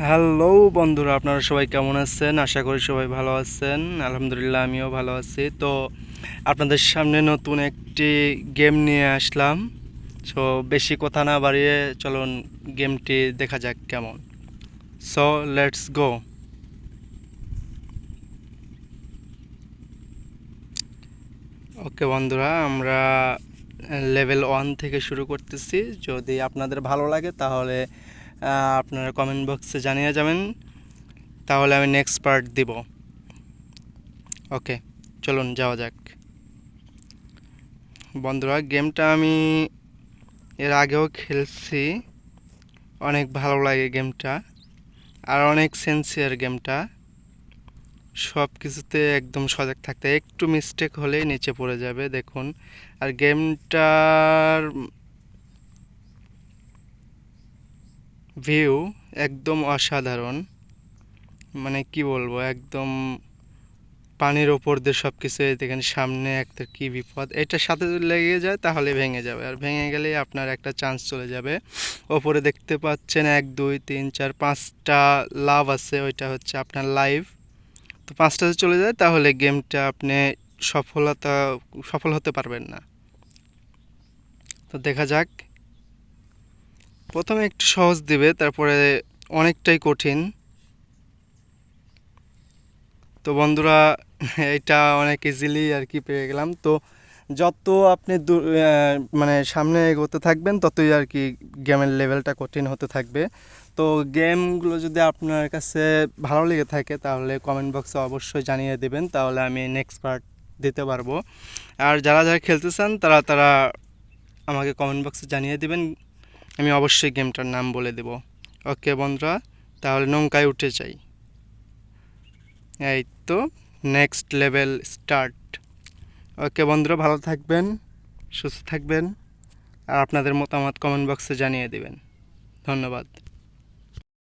Hello বন্ধুরা, আপনারা সবাই কেমন আছেন? আশা করি সবাই ভালো আছেন। আলহামদুলিল্লাহ আমিও ভালো আছি। তো আপনাদের সামনে নতুন একটি গেম নিয়ে আসলাম। সো বেশি কথা না বাড়িয়ে চলুন গেমটি দেখা যাক কেমন। So let's go. ওকে বন্ধুরা, আমরা লেভেল 1 থেকে শুরু করতেছি। যদি আপনাদের ভালো লাগে তাহলে আপনারা কমেন্ট বক্সে জানিয়ে যাবেন, তাহলে আমি নেক্সট পার্ট দিব। ওকে, চলুন যাওয়া যাক। বন্ধুরা, গেমটা আমি এর আগেও খেলছি, অনেক ভালো লাগে গেমটা, আর অনেক সিনসিয়ার গেমটা। সব কিছুতে একদম সজাগ থাকতে, একটু মিস্টেক হলেই নিচে পড়ে যাবে দেখুন। আর গেমটার ভিউ একদম অসাধারণ, মানে কি বলবো, একদম পানির ওপর দিয়ে সব কিছু। দেখেন সামনে একটা কি বিপদ, এটার সাথে যদি লেগে যায় তাহলে ভেঙে যাবে, আর ভেঙে গেলেই আপনার একটা চান্স চলে যাবে। ওপরে দেখতে পাচ্ছেন 1 2 3 4 5টা লাভ আছে, ওইটা হচ্ছে আপনার লাইভ। তো 5টা যদি চলে যায় তাহলে গেমটা আপনি সফলতা সফল হতে পারবেন না। তো দেখা যাক। প্রথমে একটু সহজ দিবে, তারপরে অনেকটাই কঠিন। তো বন্ধুরা, এটা অনেক ইজিলি আর কি পেয়ে গেলাম। তো যত আপনি মানে সামনে এগোতে থাকবেন ততই আর কি গেমের লেভেলটা কঠিন হতে থাকবে। তো গেমগুলো যদি আপনার কাছে ভালো লেগে থাকে তাহলে কমেন্ট বক্সে অবশ্যই জানিয়ে দেবেন, তাহলে আমি নেক্সট পার্ট দিতে পারবো। আর যারা যারা খেলতে চান তারা তারা আমাকে কমেন্ট বক্সে জানিয়ে দেবেন, আমি অবশ্যই গেমটার নাম বলে দেব। ওকে বন্ধুরা, তাহলে নৌকায় উঠে যাই। এই তো, নেক্সট লেভেল স্টার্ট। ওকে বন্ধুরা, ভালো থাকবেন, সুস্থ থাকবেন, আর আপনাদের মতামত কমেন্ট বক্সে জানিয়ে দেবেন। ধন্যবাদ।